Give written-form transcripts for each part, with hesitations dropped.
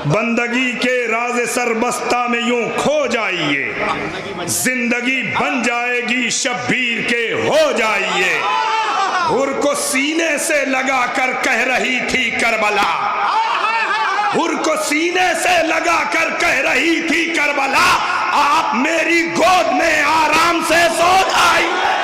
बंदगी के राज सरबस्ता में यूं खो जाइए, जिंदगी बन जाएगी शब्बीर के हो जाइए। हुर को सीने से लगा कर कह रही थी करबला, हुर को सीने से लगा कर कह रही थी करबला, आप मेरी गोद में आराम से सो जाइए।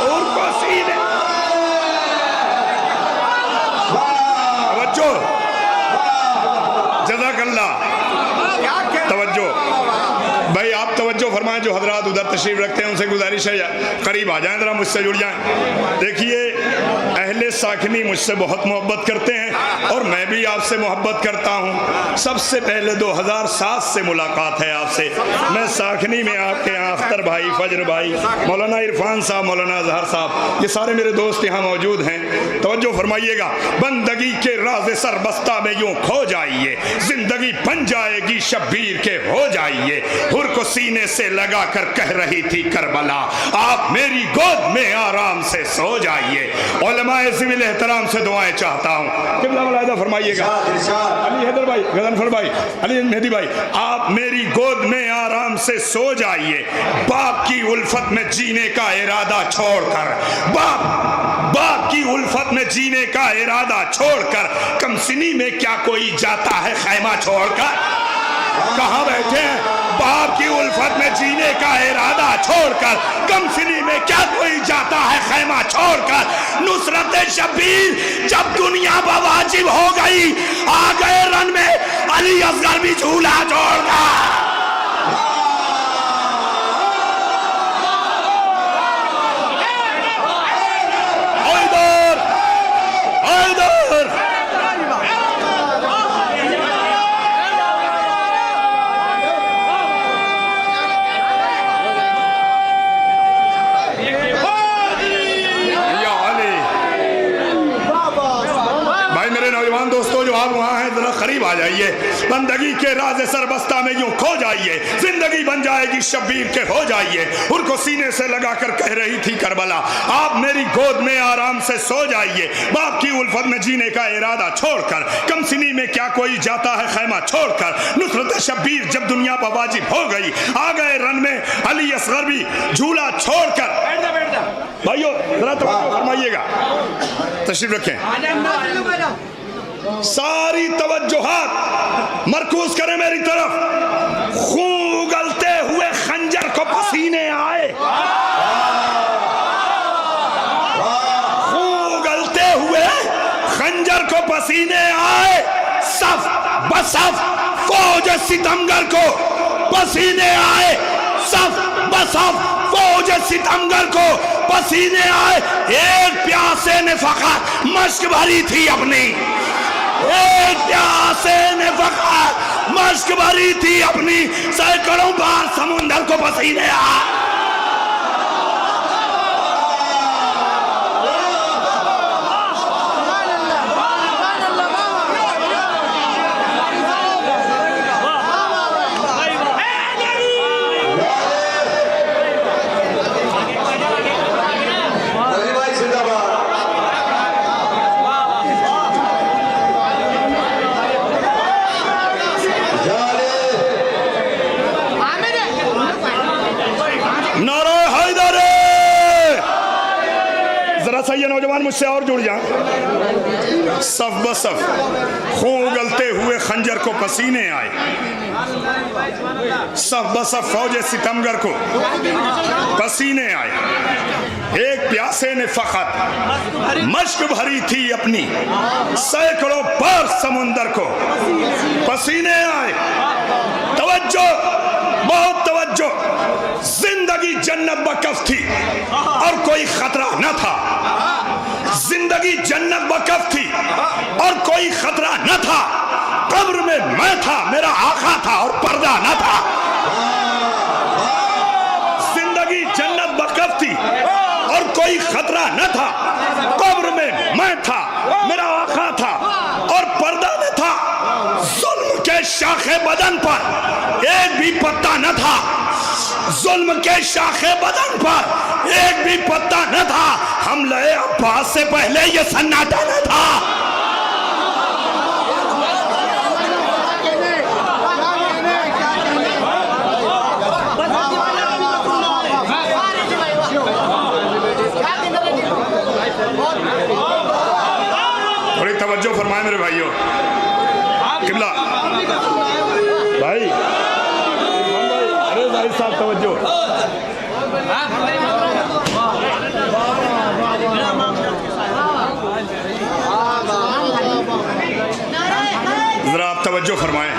हुर को सीने तवज्जो, जज़ाकल्लाह, तवज्जो भाई, आप तवज्जो फरमाएं। जो हजरात उधर तशरीफ रखते हैं उनसे गुजारिश है करीब आ जाएं, जरा मुझसे जुड़ जाएं। देखिए, अहले साखनी मुझसे बहुत मोहब्बत करते हैं और मैं भी आपसे मोहब्बत करता हूँ। सबसे पहले 2007 से मुलाकात है आपसे। मैं साखनी में आपके यहाँ अख्तर भाई, फजर भाई, मौलाना इरफान साहब, मौलाना अजहर साहब, ये सारे मेरे दोस्त यहाँ मौजूद हैं। तवज्जो फरमाइएगा। बंदगी के राज़े सरबस्ता में यूं खो जाइए, जिंदगी बन जाएगी शब्बीर के हो जाइए। हुर को सीने से लगा कर कह रही थी करबला, आप मेरी गोद में आराम से सो जाइए। उलमाए ज़िविल एहतराम से दुआएं चाहता हूँ। किबला मुलाहिदा फरमाइएगा। अली हैदर भाई, गजनफर भाई, अली मेहदी भाई, आप मेरी गोद में आराम से सो जाइए। बाप की उल्फत में जीने का इरादा छोड़कर, बाप की उल्फत में जीने का इरादा छोड़कर, कमसिनी में क्या कोई जाता है खैमा छोड़कर? कहाँ बैठे हैं? बाप की उल्फत में जीने का इरादा छोड़कर, कमसिनी में क्या कोई जाता है खैमा छोड़कर। नुसरत शब्बीर जब दुनिया बवाजिब हो गई, आ गए रन में अली असगर भी झूला छोड़कर। करीब आ जाइए। बंदगी के राज़े सरबस्ता में यूं खो जाइए, जिंदगी बन जाएगी शब्बीर के हो जाइए। उनको सीने से लगाकर कह रही थी करबला, आप मेरी गोद में आराम से सो जाइए। बाप की उल्फत में जीने का इरादा छोड़कर, कमसिनी में क्या कोई जाता है खैमा छोड़कर। नुसरत शब्बीर जब दुनिया पर वाजिब हो गई, आ गए रन में अली असगर भी झूला छोड़कर। भाइयों जरा तवज्जो फरमाइएगा, तशरीफ रखें। सारी तवज्जुहात मरकूज करें मेरी तरफ। खून उगलते हुए खंजर को पसीने आए, खून उगलते हुए खंजर को पसीने आए। सफ बसफ फौज सितमगर को पसीने आए, सफ बसफ फौज सितमगर को पसीने आए। एक प्यासे ने फकत मश्क भरी थी अपनी, एक प्यासे ने फकत मश्क भरी थी अपनी, सैकड़ों बार समुंदर को पसीने आए। ये नौजवान मुझसे और जुड़ जाएं। सफ बसफ खून उगलते हुए खंजर को पसीने आए, सफ बसफ फौज सितमगर को पसीने आए। एक प्यासे ने फकत मश्क भरी थी अपनी, सैकड़ों बार समुंदर को पसीने आए। तवज्जो, बहुत तवज्जो। जिंदगी जन्नत बकफ थी और कोई खतरा न था। जिंदगी जन्नत बकफ थी और कोई खतरा न था। कब्र में मैं था, मेरा आका था और पर्दा न था। जिंदगी जन्नत बकफ थी और कोई खतरा न था। कब्र में मैं था, मेरा आका था और पर्दा न था। जुल्म के शाखे बदन पर एक भी पत्ता न था। जुल्म के शाखे बदन पर एक भी पत्ता न था। हमले अब्बास से पहले ये सन्नाटा न था। तवज्जो फरमाए मेरे भाइयों। किबला भाई, अरे भाई साहब तवज्जो। जरा आप तवज्जो फरमाएं।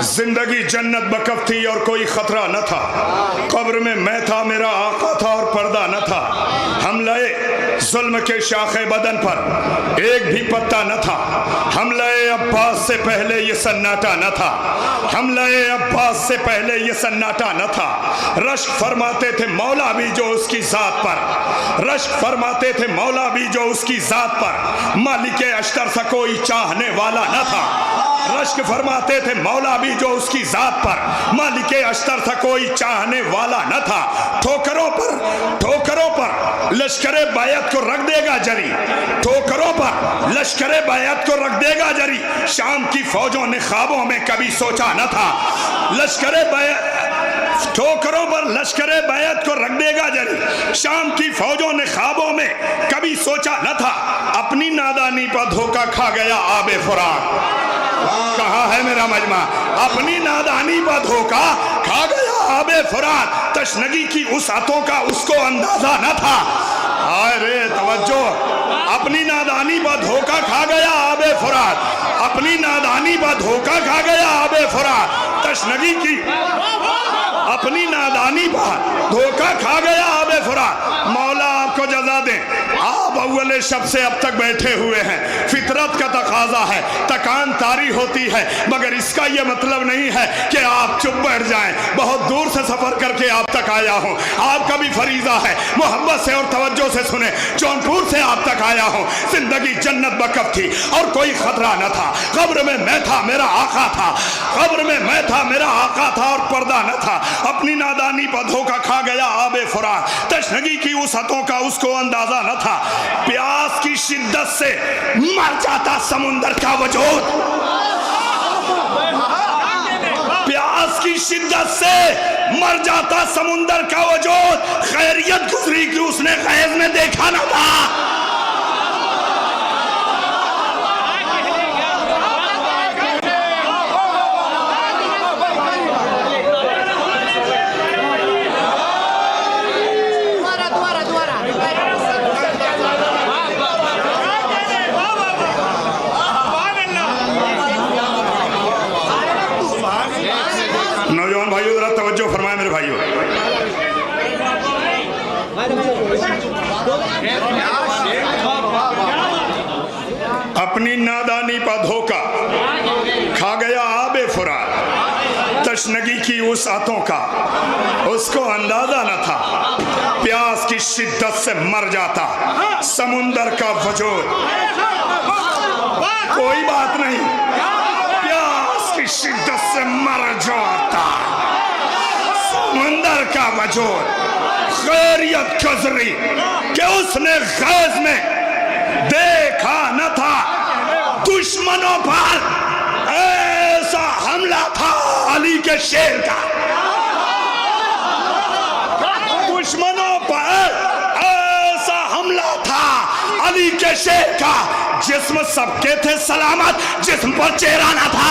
जिंदगी जन्नत बकफ थी और कोई खतरा न था। कब्र में मैं था, मेरा आका था और पर्दा न था। हमले जुल्म के शाखे बदन पर एक भी पत्ता न था। हमले अब्बास से पहले ये सन्नाटा न था। हमले अब्बास से पहले ये सन्नाटा न था। रश्क फरमाते थे मौला भी जो उसकी जात पर, रश्क फरमाते थे मौला भी जो उसकी जात पर। मालिक अश्तर सा कोई चाहने वाला न था। रश्क फरमाते थे मौला भी जो उसकी जात पर। मालिक अश्तर था कोई चाहने वाला न था। ठोकरों पर लश्करे बायत को रख देगा जरी। ठोकरों पर लश्करे बायत को रख देगा जरी। शाम की फौजों ने ख्वाबों में कभी सोचा न था। लश्करे बायत, ठोकरों पर लश्करे बायत को रख देगा जरी। शाम की फौजों ने ख्वाबों में कभी सोचा न था। अपनी नादानी पर धोखा खा गया आबे फुरात। कहा है मेरा मजमा, अपनी नादानी पर धोखा खा गया आबे फुरात। तशनगी की उस आतों का उसको अंदाजा न था। अरे तवज्जो, अपनी नादानी पर धोखा खा गया आबे फुरात। अपनी नादानी पर धोखा खा गया आबे फुरात। तशनगी की अपनी नादानी पर धोखा खा गया आबे फुरात। मौला आपको जजा दे। आप अव्वल शब से अब तक बैठे हुए हैं। फितरत का तकाजा है, तकान तारी होती है, मगर इसका यह मतलब नहीं है कि आप चुप बैठ जाएं। बहुत दूर से सफर करके आप तक आया हूं। आपका भी फरीजा है, मोहब्बत से और तवज्जो से सुने। जौनपुर से आप तक आया हूं। जिंदगी जन्नत बकफ थी और कोई खतरा न था। कब्र में मैं था, मेरा आका था। कब्र में मैं था, मेरा आका था और पर्दा न था। अपनी नादानी पर धोखा खा गया आबे फुरात। तशनगी की उस हतों का उसको अंदाजा न था। प्यास की शिद्दत से मर जाता समुंदर का वजूद। प्यास की शिद्दत से मर जाता समुंदर का वजूद। खैरियत गुजरी कि उसने गैज़ में देखा न था। नौजवान भाइयों जरा तवज्जो फरमाए मेरे भाइयों। अपनी नादानी पर धोखा खा गया आबे फुरात। तशनगी की उस आतों का उसको अंदाजा न था। प्यास की शिद्दत से मर जाता समुंदर का वजूद। कोई बात नहीं, प्यास की शिद्दत से मर जाता समुंदर का वजूद। खैरियत गुजरी कि उसने गैज़ में देखा न था। दुश्मनों पर ऐसा हमला था अली के शेर का। दुश्मनों पर ऐसा हमला था अली के शेर का। जिस्म सबके थे सलामत, जिस्म पर चेहरा न था।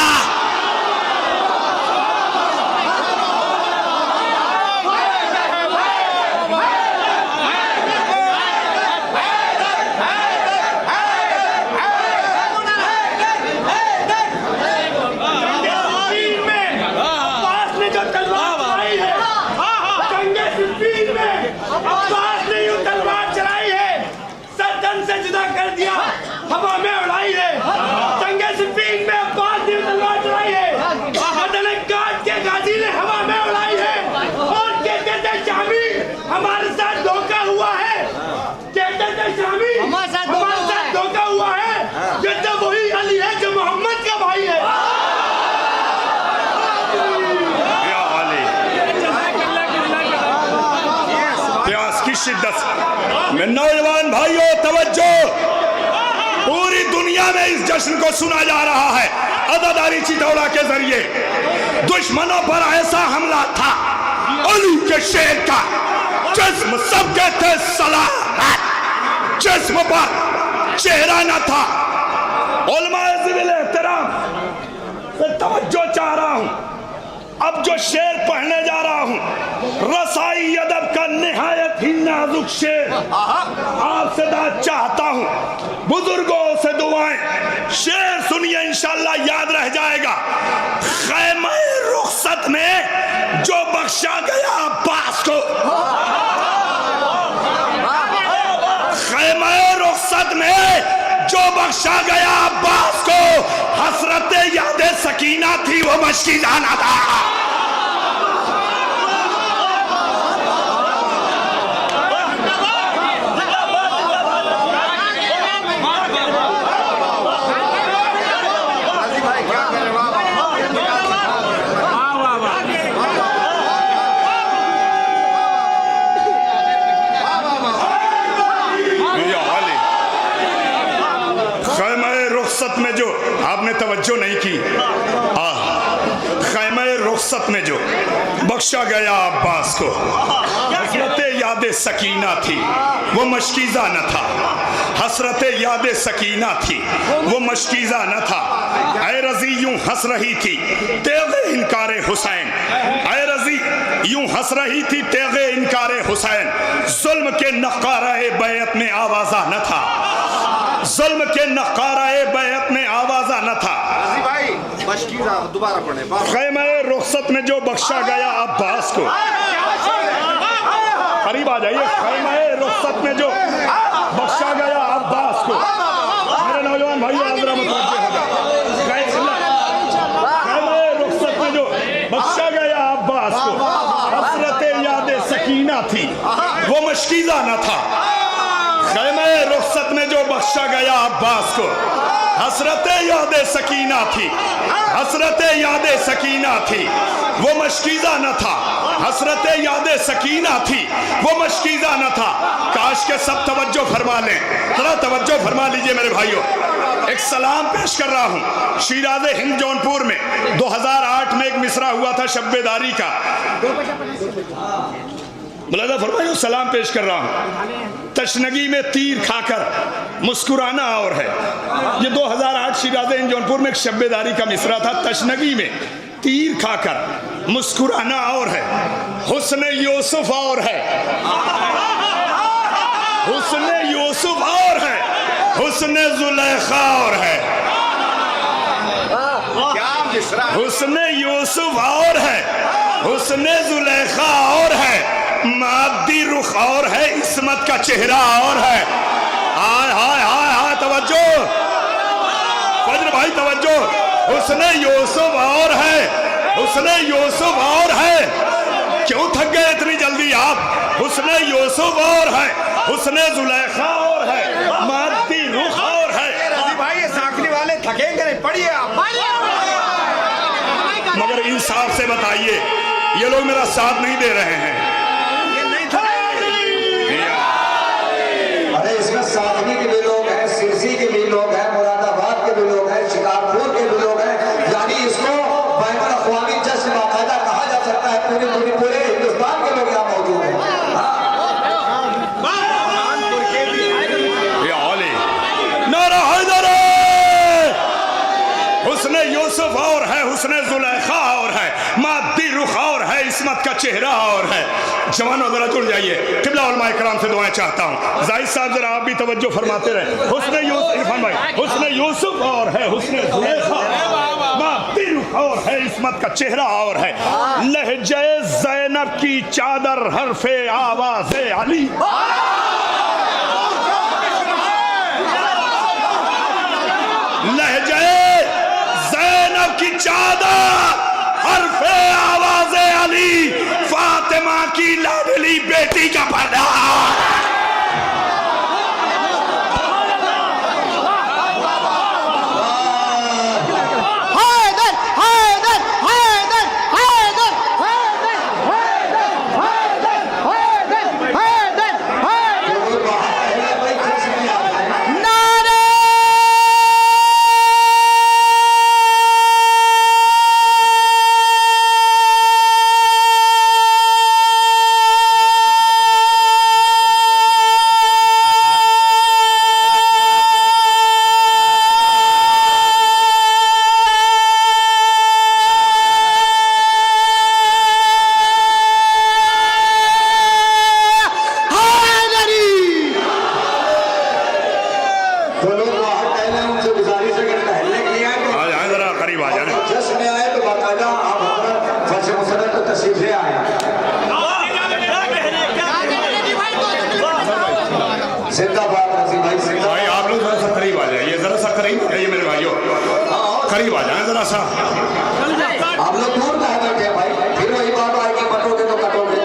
हवा में उड़ाई है। जंगे सिफ़ीन में अब्बास ने तलवार चलाई है। बदन गाज के गाजी ने हवा में उड़ाई है। और कहते थे शामी हमारे साथ धोखा हुआ है। कहते थे शामी हमारे साथ धोखा हुआ है। ये तो वही अली है जो मोहम्मद का भाई है। प्यास की शिद्दत में नौजवान भाइयों तवज्जो। पूरी दुनिया में इस जश्न को सुना जा रहा है अदादारी चितौड़ा के जरिए। दुश्मनों पर ऐसा हमला था अली के शेर का। जिस्म सबके थे सलामत, जिस्म पर चेहरा न था। उलमाए ज़िविल एहतराम, मैं तवज्जो चाह रहा हूं। अब जो शेर पढ़ने जा रहा हूं, रसाई अदब का निहायत ही नाजुक शेर, आपसे दाद चाहता हूं, बुजुर्गों से दुआएं। शेर सुनिए, इंशाअल्लाह याद रह जाएगा। खैमे रुखसत में जो बख्शा गया अब्बास को, खैमे रुखसत में जो बख्शा गया अब्बास को, हसरत याद सकीना थी, वो मशकी जाना था। में जो आपने तवज्जो नहीं की, खैमे रुखसत में जो बख्शा गया अब्बास को, हसरत याद सकीना थी, वो मशकीज़ा न था। हसरत याद सकीना थी, वो मशकीज़ा न था। ऐ रजी यूं हंस रही थी तेगे इनकारे हुसैन, ऐ रजी यूं हंस रही थी तेगे इनकारे हुसैन। जुल्म के नक्काराए बैत में आवाज़ा न था, जुल्म के नक्काराए बैत में आवाज़ा न था। खैमे रुखसत में जो बख्शा गया अब्बास को, करीब आ जाइए। खैमे रुखसत में जो बख्शा गया अब्बास को, मेरे नौजवान भाइयों खैमे रुखसत में जो बख्शा गया अब्बास को, हसरत याद सकीना थी, वो मशकीज़ा न था। खैमे रुखसत में जो बख्शा गया अब्बास को, हसरत याद सकीना थी, हसरत याद सकीना थी, वो मशकीज़ा न था। हसरत याद सकीना थी, वो मशकीज़ा न था। काश के सब तवज्जो फरमा लें, जरा तवज्जो फरमा लीजिए मेरे भाइयों। एक सलाम पेश कर रहा हूँ। शिराज़े हिंद जौनपुर में 2008 में एक मिसरा हुआ था शब्बेदारी का, मुलाज़ा फरमाइए, सलाम पेश कर रहा हूँ। तशनगी में तीर खाकर मुस्कुराना और है। ये 2008 शिराज़े हिंद जौनपुर में एक शब्बेदारी का मिसरा था। तशनगी में तीर खाकर मुस्कुराना और है, हुस्न यूसुफ और है, हुस्न यूसुफ और है, हुस्न जुलेखा और है। हुस्न यूसुफ और है, हुस्न जुलेखा और है, मादी रुख और है, इस्मत का चेहरा और है। हाय हाय हाय हाय, तवज्जो फजर भाई, तवज्जो। हुस्न यूसुफ और है, हुस्न यूसुफ और है। क्यों थक गए इतनी जल्दी आप? हुस्न यूसुफ और है, हुस्न जुलेखा और है, मादी रुख और है। भाई ये साखनी वाले थकेंगे नहीं, पढ़िए आप। मगर इंसाफ से बताइए, ये लोग मेरा साथ नहीं दे रहे हैं। अरे इसमें साधनी के भी लोग हैं, सिरसी के भी लोग हैं, मुरादाबाद के भी लोग हैं, शिकारपुर के भी लोग हैं। यानी इसको बैनुल अक़वामी जश्न बाकायदा कहा जा सकता है। पूरे हिंदुस्तान के लोग यहाँ मौजूद हैं। नारा हैदर, हुस्न यूसुफ और है, हुस्न जुलेखा और है, मादी रुख और है, इस्मत का चेहरा और है। जवानों जरा जुड़ जाइए, क़िबला उलमाए किराम से दुआएं चाहता हूँ। जाहिद साहब जरा आप भी तवज्जो फरमाते रहे। हुस्न यूसुफ, इरफान भाई, हुस्न यूसुफ और है, हुस्न जुलेखा, मादी रुख और है, इस्मत का चेहरा और है। लहजे ज़ैनब की चादर, हरफे आवाज़े अली, लहजे ज़ैनब की चादर, हरफे आवाज़े अली, फातिमा की लाडली बेटी का पर्दा। करीब आ जाए। जश्न में आए तो बाकायदा आप अपना फर्ज मुसद्दक को तशरीफ ले आए। जिंदाबाद नसीब भाई, जिंदाबाद। भाई आप लोग जरा सा करीब आ जाइए, जरा सा करीब आइए मेरे भाइयों, करीब आ जाए जरा सा। आप लोग दूर कहाँ बैठे हैं भाई, फिर वही बात आएगी कटोगे तो कटोगे।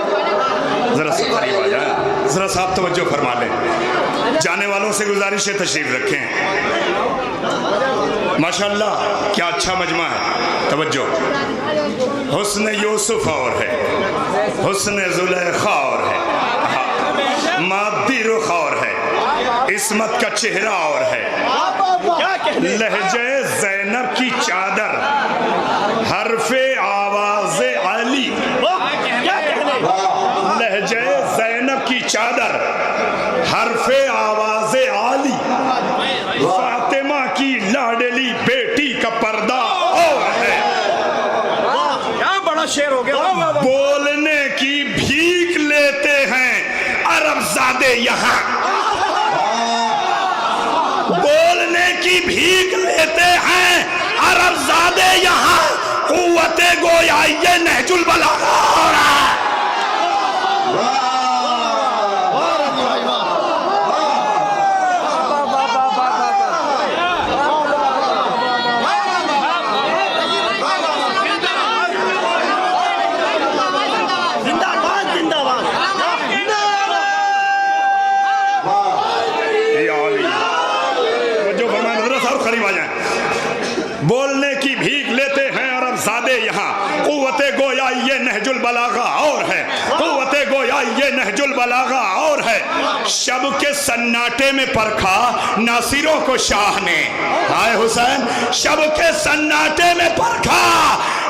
जरा सा करीब आ जाए, जरा सा आप तवज्जो फरमा लें। जाने वालों से गुजारिश है तशरीफ रखें। माशाअल्लाह क्या अच्छा मजमा है, तवज्जो। हुस्न यूसुफ और है, हुस्न जुलेखा और है, मादी रुख और है, इस्मत का चेहरा और है, लहजे ज़ैनब की चादर, हरफे आवाज़े अली, लहजे ज़ैनब की चादर, हरफे आवाज़े अली, फातिमा की लाडली बेटी का पर्दा और है। क्या बड़ा शेर हो गया। बोलने की भीख लेते हैं अरबज़ादे यहाँ, बोलने की भीख लेते हैं अरबज़ादे यहाँ, कुव्वते गोया ये नहजुल बलागा हो रहा है। बोलने की भीख लेते हैं अरबज़ादे यहाँ, कुव्वते गोया ये नहजुल बलागा और है, कुव्वते गोया ये नहजुल बलागा और है। शब के सन्नाटे में परखा नासिरों को शाह ने, हाय हुसैन, शब के सन्नाटे में परखा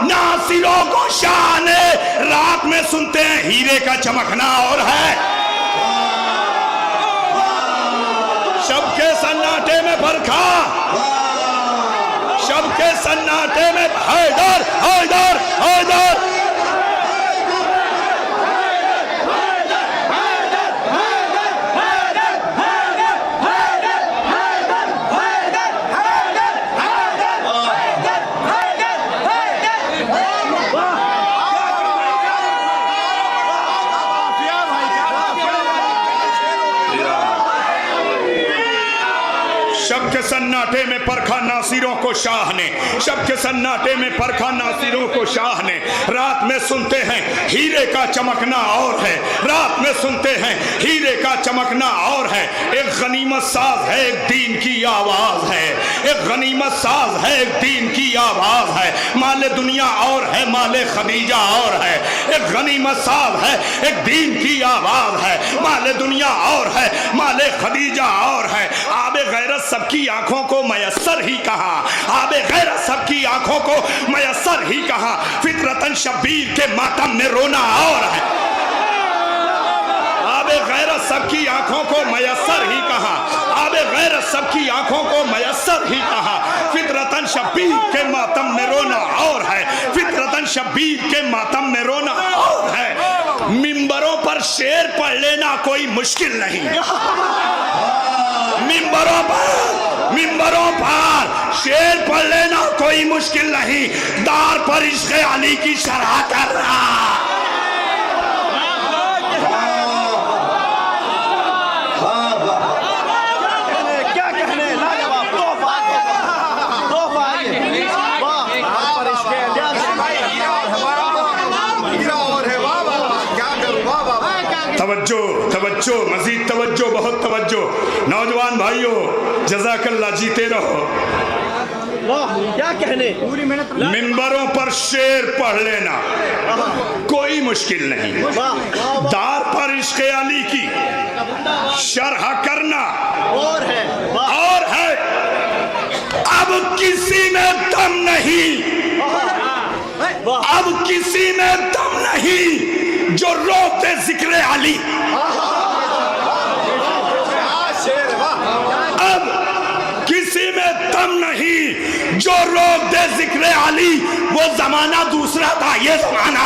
नासिरों को शाह ने, रात में सुनते हैं हीरे का चमकना और है। शब के सन्नाटे में परखा, शब के सन्नाटे में हैदर हैदर हैदर, शब के सन्नाटे में परखा नासिरों को शाह ने, शब के सन्नाटे में परखा नासिरों को शाह ने, रात में सुनते हैं हीरे का चमकना और है, रात में सुनते हैं हीरे का चमकना और है। एक गनीमत साज है एक दीन की आवाज है, एक गनीमत साज है एक दीन की आवाज है, माले दुनिया और है माले खदीजा और है, एक गनीमत साज है एक दीन की आवाज है, माले दुनिया और है माले खदीजा और है। आबे गैरत सबकी आंखों को मयस्सर ही कहा, आबे गैरत सबकी आंखों को मयस्सर ही कहा, फितरतन शब्बीर के मातम में रोना और है। आबे गैरत सबकी आंखों को मयस्सर ही कहा, आबे गैरत सबकी आंखों को मयस्सर ही कहा, फितरतन शब्बीर के मातम में रोना और है, फितरतन शब्बीर के मातम में रोना और है। मिंबरों पर शेर पढ़ लेना कोई मुश्किल नहीं, मिंबरों पर शेर पढ़ लेना कोई मुश्किल नहीं, दार पर इश्क़ अली की शरह कर रहा। क्या कहने, लाजवाब तवज्जो तवज्जो मजीद तवज्जो, बहुत तवज्जो। नौजवान भाइयों जज़ाकल्लाह, जीते रहो। क्या कहने, मिंबरों पर शेर पढ़ लेना कोई मुश्किल नहीं, दार पर इश्क़ अली की शरह करना और है। अब किसी में दम नहीं, अब किसी में दम नहीं जो रोते जिक्र अली, अब किसी में दम नहीं जो रोक दे जिक्र अली। वो जमाना दूसरा था, ये जमाना